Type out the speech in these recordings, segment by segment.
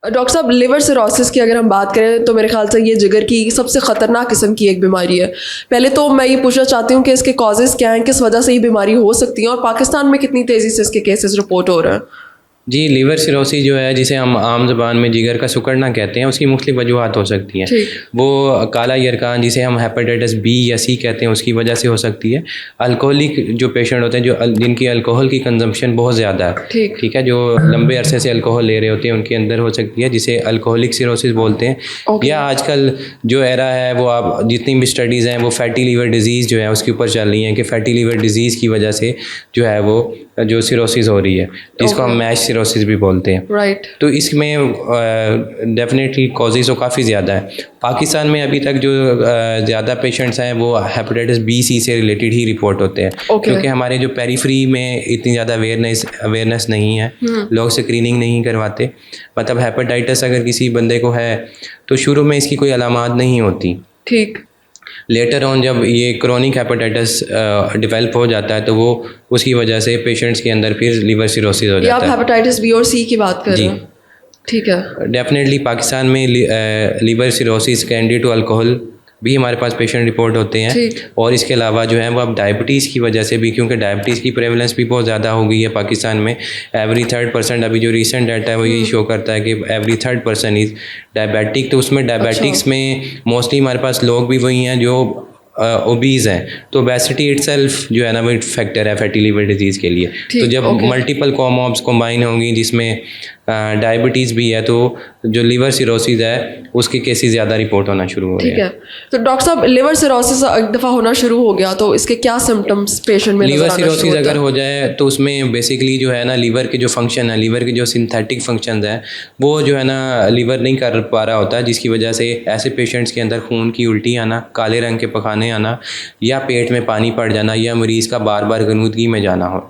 Doctor साहब, liver cirrhosis की अगर हम बात करें तो मेरे ख्याल से ये जिगर की सबसे ख़तरनाक किस्म की एक बीमारी है। पहले तो मैं ये पूछना चाहती हूँ कि इसके कॉजेज़ क्या हैं, किस वजह से ये बीमारी हो सकती है और पाकिस्तान में कितनी तेज़ी से इसके केसेस रिपोर्ट हो रहे हैं। जी, लीवर सिरोसिस जो है, जिसे हम आम ज़बान में जिगर का सिकुड़ना कहते हैं, उसकी मुख्तलिफ वजूहात हो सकती हैं। वो काला यरकान, जिसे हम हेपेटाइटिस बी या सी कहते हैं, उसकी वजह से हो सकती है। अल्कोहलिक जो पेशेंट होते हैं, जिनकी अल्कोहल की कंजम्पशन बहुत ज़्यादा है, ठीक है, जो लंबे अरसे से अल्कोहल ले रहे होते हैं, उनके अंदर हो सकती है, जिसे अल्कोहलिक सिरोसिस बोलते हैं। या आजकल जो एरा है, वो आप जितनी भी स्टडीज़ हैं, वो फैटी लीवर डिजीज़ जो है उसके ऊपर चल रही हैं कि फैटी लीवर डिजीज़ की वजह से जो है वो जो सिरोसिस हो रही है, जिसको हम मैश सिरोसिस भी बोलते हैं। राइट। तो इसमें डेफिनेटली कॉजेज़ तो काफ़ी ज़्यादा है। पाकिस्तान में अभी तक जो ज़्यादा पेशेंट्स हैं वो हेपेटाइटिस बी सी से रिलेटेड ही रिपोर्ट होते हैं, क्योंकि हमारे जो पेरिफेरी में इतनी ज़्यादा अवेयरनेस नहीं है, लोग स्क्रीनिंग नहीं करवाते। मतलब हेपेटाइटिस अगर किसी बंदे को है तो शुरू में इसकी कोई अलामात नहीं होती, ठीक। लेटर ऑन जब ये क्रोनिक हेपेटाइटिस डेवलप हो जाता है तो वो उसकी वजह से पेशेंट्स के अंदर फिर लीवर सिरोसिस हो जाता है। आप हेपेटाइटिस बी और सी की बात कर रहे हैं? ठीक है। डेफिनेटली पाकिस्तान में liver cirrhosis can due to alcohol भी हमारे पास पेशेंट रिपोर्ट होते हैं, और इसके अलावा जो है वो अब डायबिटीज़ की वजह से भी, क्योंकि डायबिटीज़ की प्रेवलेंस भी बहुत ज़्यादा हो गई है पाकिस्तान में। एवरी थर्ड पर्सन, अभी जो रिसेंट डाटा है वो यही शो करता है कि every third person is diabetic. तो उसमें डायबिटिक्स में मोस्टली हमारे पास लोग भी वही हैं जो ओबीज़ हैं। तो ओबेसिटी इटसेल्फ जो है ना वो एक फैक्टर है फैटी लीवर डिजीज़ के लिए। तो जब मल्टीपल कॉमॉब्स कंबाइन होंगी, जिसमें डायबिटीज़ भी है, तो जो लीवर सिरोसिस है उसके केसेस ज़्यादा रिपोर्ट होना शुरू हो गए। ठीक है। तो डॉक्टर साहब, लिवर सिरोसिस एक दफ़ा होना शुरू हो गया तो इसके क्या सिम्टम्स पेशेंट में? लीवर सिरोसिस अगर हो जाए तो उसमें बेसिकली जो है ना लीवर के जो फंक्शन है, लीवर के जो सिंथेटिक फंक्शंस हैं, वो जो है ना लीवर नहीं कर पा रहा होता, जिसकी वजह से ऐसे पेशेंट्स के अंदर खून की उल्टी आना, काले रंग के पखाने आना, या पेट में पानी पड़ जाना, या मरीज़ का बार बार गनुदगी में जाना हो,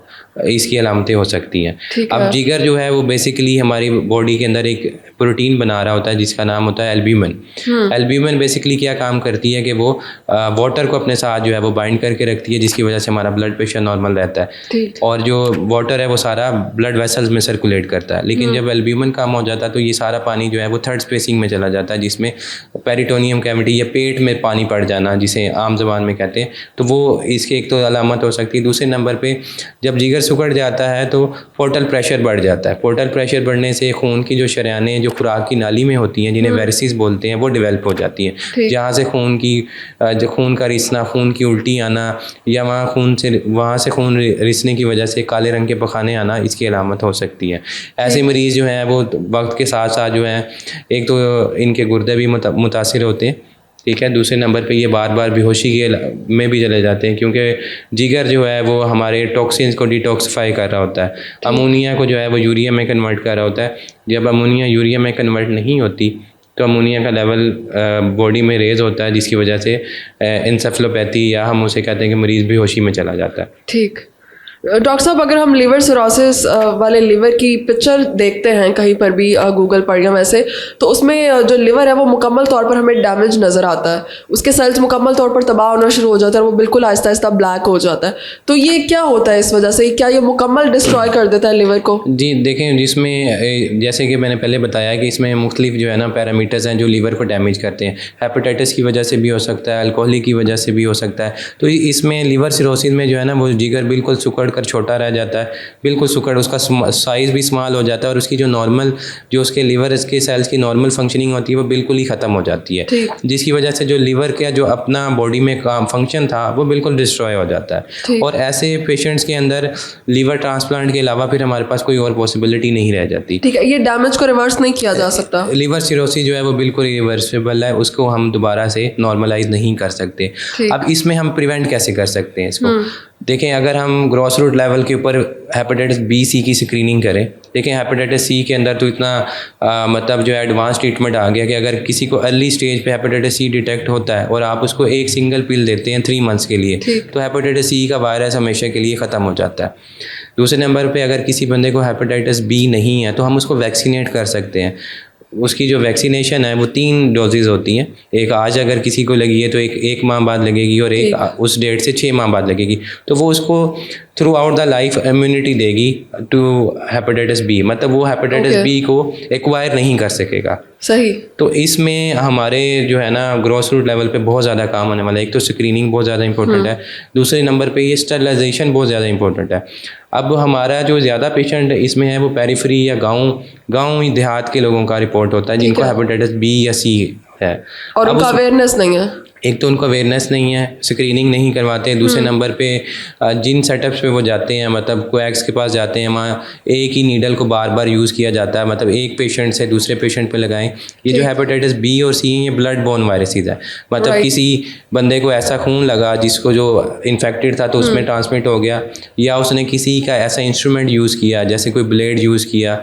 इसकी अलामतें हो सकती हैं। अब जिगर जो है वो बेसिकली हमारी बॉडी के अंदर एक प्रोटीन बना रहा होता है जिसका नाम होता है एल्ब्यूमिन। एल्ब्यूमिन बेसिकली क्या काम करती है कि वो वाटर को अपने साथ जो है वो बाइंड करके रखती है, जिसकी वजह से हमारा ब्लड प्रेशर नॉर्मल रहता है, और जो वाटर है वो सारा ब्लड वेसल्स में सर्कुलेट करता है। लेकिन जब एल्ब्यूमिन कम हो जाता है तो ये सारा पानी जो है वो थर्ड स्पेसिंग में चला जाता है, जिसमें पेरिटोनियम कैविटी या पेट में पानी पड़ जाना, जिसे आम ज़बान में कहते हैं। तो वो इसकी एक तो अलामत हो सकती है। दूसरे नंबर पर जब जिगर सिकुड़ जाता है तो पोर्टल प्रेशर बढ़ जाता है। पोर्टल प्रेशर बढ़ने से खून की जो शरेयानें जो खुराक की नाली में होती हैं, जिन्हें वेरिसिस बोलते हैं, वो डेवलप हो जाती हैं, जहाँ से खून का रिसना, खून की उल्टी आना, या वहाँ से खून रिसने की वजह से काले रंग के पखाने आना, इसकी अलामत हो सकती है। ऐसे मरीज़ जो हैं वो वक्त के साथ साथ जो हैं, एक तो इनके गुर्दे भी मुतासिर होते हैं, ठीक है। दूसरे नंबर पे ये बार बार बेहोशी के में भी चले जाते हैं, क्योंकि जिगर जो है वो हमारे टॉक्सिन्स को डिटॉक्सिफाई कर रहा होता है, अमोनिया को जो है वो यूरिया में कन्वर्ट कर रहा होता है। जब अमोनिया यूरिया में कन्वर्ट नहीं होती तो अमोनिया का लेवल बॉडी में रेज होता है, जिसकी वजह से इंसेफेलोपैथी, या हम उसे कहते हैं कि मरीज़ बेहोशी में चला जाता है। ठीक। डॉक्टर साहब, अगर हम लिवर सिरोसिस वाले लिवर की पिक्चर देखते हैं कहीं पर भी, गूगल पर या वैसे, तो उसमें जो लिवर है वो मुकम्मल तौर पर हमें डैमेज नज़र आता है, उसके सेल्स मुकम्मल तौर पर तबाह होना शुरू हो जाता है, वो बिल्कुल आहिस्ता आहिस्ता ब्लैक हो जाता है। तो ये क्या होता है इस वजह से? क्या ये मुकम्मल डिस्ट्रॉय कर देता है लिवर को? जी देखें, जिसमें जैसे कि मैंने पहले बताया कि इसमें मुख्तलिफ जो है ना पैरामीटर्स हैं जो लिवर को डैमेज करते हैं। हेपेटाइटिस की वजह से भी हो सकता है, अल्कोहलिक की वजह से भी हो सकता है। तो इसमें लिवर सिरोसिस में जो है ना वो जिगर बिल्कुल सिकुड़ कर छोटा रह जाता है, बिल्कुल सिकुड़, उसका साइज़ भी स्मॉल हो जाता है, और उसकी जो नॉर्मल जो उसके लिवर के सेल्स की नॉर्मल फंक्शनिंग होती है वो बिल्कुल ही ख़त्म हो जाती है, जिसकी वजह से जो लिवर का जो अपना बॉडी में काम फंक्शन था वो बिल्कुल डिस्ट्रॉय हो जाता है। और ऐसे पेशेंट्स के अंदर लिवर ट्रांसप्लांट के अलावा फिर हमारे पास कोई और पॉसिबिलिटी नहीं रह जाती। ठीक है, ये डैमेज को रिवर्स नहीं किया जा सकता? लिवर सिरोसिस जो है वो बिल्कुल रिवर्सिबल है, उसको हम दोबारा से नॉर्मलाइज नहीं कर सकते। अब इसमें हम प्रिवेंट कैसे कर सकते हैं इसको? देखें, अगर हम ग्रॉस रूट लेवल के ऊपर हेपेटाइटिस बी सी की स्क्रीनिंग करें, देखें हेपेटाइटिस सी के अंदर तो इतना मतलब जो है एडवांस ट्रीटमेंट आ गया कि अगर किसी को अर्ली स्टेज पे हेपेटाइटिस सी डिटेक्ट होता है और आप उसको एक सिंगल पिल देते हैं 3 मंथ्स के लिए, तो हेपेटाइटिस सी का वायरस हमेशा के लिए ख़त्म हो जाता है। दूसरे नंबर पे अगर किसी बंदे को हेपेटाइटिस बी नहीं है तो हम उसको वैक्सीनेट कर सकते हैं। उसकी जो वैक्सीनेशन है वो 3 डोजेज़ होती हैं। एक आज अगर किसी को लगी है तो एक माह बाद लगेगी, और एक उस डेट से 6 माह बाद लगेगी। तो वो उसको through out the life immunity देगी टू हेपेटाइटिस बी, मतलब वो हेपेटाइटिस Okay. बी को एक्वायर नहीं कर सकेगा। सही। तो इसमें हमारे जो है ना ग्रॉस रूट लेवल पे बहुत ज़्यादा काम होने वाला है। एक तो स्क्रीनिंग बहुत ज़्यादा इंपॉर्टेंट है, दूसरे नंबर पे ये स्टरलाइजेशन बहुत ज़्यादा इंपॉर्टेंट है। अब हमारा जो ज़्यादा पेशेंट इसमें है वो पेरिफेरी या गाँव देहात के लोगों का रिपोर्ट होता है जिनको है। हेपेटाइटिस बी या सी है। और अब उनका अवेयरनेस नहीं है। एक तो उनको अवेयरनेस नहीं है, स्क्रीनिंग नहीं करवाते, दूसरे नंबर पे जिन सेटअप्स पे वो जाते हैं, मतलब कोएक्स के पास जाते हैं, वहाँ एक ही नीडल को बार बार यूज़ किया जाता है, मतलब एक पेशेंट से दूसरे पेशेंट पे लगाएं। ये जो हेपेटाइटिस बी और सी ये ब्लड बोर्न वायरसेस है, मतलब Right. किसी बंदे को ऐसा खून लगा जिसको जो इन्फेक्टेड था तो उसमें ट्रांसमिट हो गया, या उसने किसी का ऐसा इंस्ट्रूमेंट यूज़ किया जैसे कोई ब्लेड यूज़ किया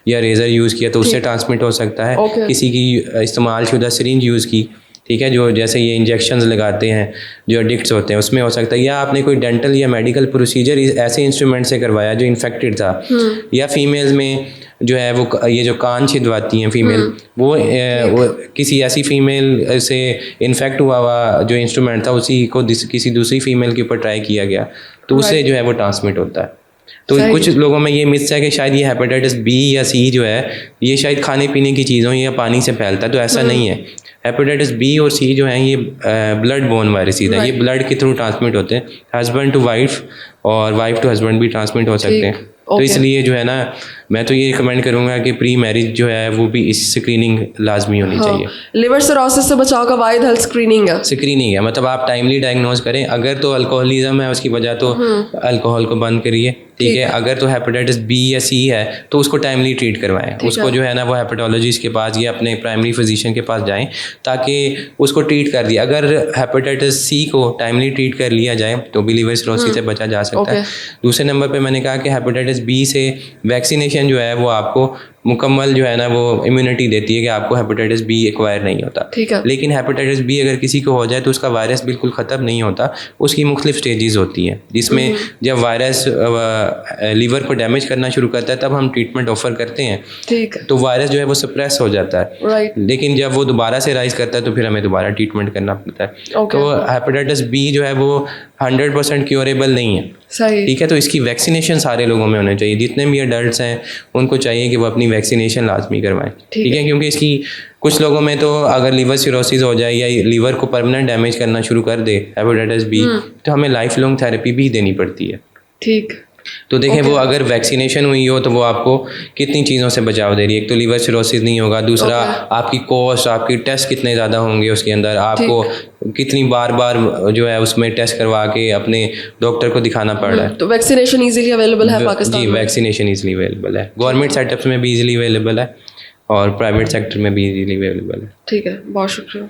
या रेज़र यूज़ किया तो उससे ट्रांसमिट हो सकता है। Okay. किसी की इस्तेमाल शुदा सिरिंज यूज़ की, ठीक है, जो जैसे ये इंजेक्शंस लगाते हैं जो एडिक्ट्स होते हैं उसमें हो सकता है, या आपने कोई डेंटल या मेडिकल प्रोसीजर ऐसे इंस्ट्रूमेंट से करवाया जो इन्फेक्टेड था, या फीमेल्स में जो है वो ये जो कान छिदवाती हैं फीमेल, वो किसी ऐसी फीमेल से इन्फेक्ट हुआ जो इंस्ट्रूमेंट था उसी को किसी दूसरी फीमेल के ऊपर ट्राई किया गया तो उससे जो है वो ट्रांसमिट होता है। तो कुछ लोगों में ये मिथ्स है कि शायद ये हेपेटाइटिस बी या सी जो है ये शायद खाने पीने की चीज़ों या पानी से फैलता है, तो ऐसा नहीं है। हेपेटाइटिस बी और सी जो है ये ब्लड बोर्न वायरसेस है, ये ब्लड के थ्रू ट्रांसमिट होते हैं, हस्बैंड टू वाइफ और वाइफ टू हस्बैंड भी ट्रांसमिट हो सकते हैं। तो इसलिए जो है ना मैं तो ये रिकमेंड करूँगा कि प्री मैरिज जो है वो भी इस स्क्रीनिंग लाजमी होनी चाहिए। लिवर सिरोसिस से बचाव का वाहिद हल स्क्रीनिंग है। स्क्रीनिंग है, मतलब आप टाइमली डायग्नोज करें। अगर तो अल्कोहलिज्म है उसकी वजह तो अल्कोहल को बंद करिए, ठीक है। अगर तो हेपेटाइटिस बी या सी है तो उसको टाइमली ट्रीट करवाएं, उसको जो है ना वो हेपेटोलॉजिस्ट के पास या अपने प्राइमरी फिजिशियन के पास जाएं ताकि उसको ट्रीट कर दिया। अगर हेपेटाइटिस सी को टाइमली ट्रीट कर लिया जाए तो भी लिवर सिरोसिस से बचा जा सकता है। दूसरे नंबर पे मैंने कहा कि हेपेटाइटिस बी से वैक्सीनेशन जो है वो आपको मुकम्मल जो है ना वो इम्यूनिटी देती है कि आपको हेपेटाइटिस बी एक्वायर नहीं होता। ठीक है। लेकिन हेपेटाइटिस बी अगर किसी को हो जाए तो उसका वायरस बिल्कुल ख़त्म नहीं होता, उसकी मुख्तलिफ स्टेजेस होती हैं जिसमें जब वायरस लीवर को डैमेज करना शुरू करता है तब हम ट्रीटमेंट ऑफर करते हैं, ठीक है। तो वायरस जो है वो सप्रेस हो जाता है, राइट। लेकिन जब वो दोबारा से राइज करता है तो फिर हमें दोबारा ट्रीटमेंट करना पड़ता है। तो हेपेटाइटिस बी जो है वो 100% क्योरेबल नहीं है, सही, ठीक है। तो इसकी वैक्सीनेशन सारे लोगों में होने चाहिए, जितने भी अडल्ट्स हैं उनको चाहिए कि वो अपनी वैक्सीनेशन लाजमी करवाएं, ठीक है। क्योंकि इसकी कुछ लोगों में तो अगर लिवर सिरोसिस हो जाए या लीवर को परमानेंट डैमेज करना शुरू कर दे हेपेटाइटिस बी तो हमें लाइफ लॉन्ग थेरेपी भी देनी पड़ती है, ठीक। तो देखें वो अगर वैक्सीनेशन हुई हो तो वो आपको कितनी चीज़ों से बचाव दे रही है। एक तो लीवर सिरोसिस नहीं होगा, दूसरा आपकी कॉस्ट, आपकी टेस्ट कितने ज़्यादा होंगे उसके अंदर, आपको कितनी बार बार जो है उसमें टेस्ट करवा के अपने डॉक्टर को दिखाना पड़ रहा है। तो वैक्सीनेशन इजीली अवेलेबल है पाकिस्तान जी, में? वैक्सीनेशन इजीली अवेलेबल है, गवर्नमेंट सेटअप्स में भी इजीली अवेलेबल है और प्राइवेट सेक्टर में भी इजीली अवेलेबल है। ठीक है, बहुत शुक्रिया।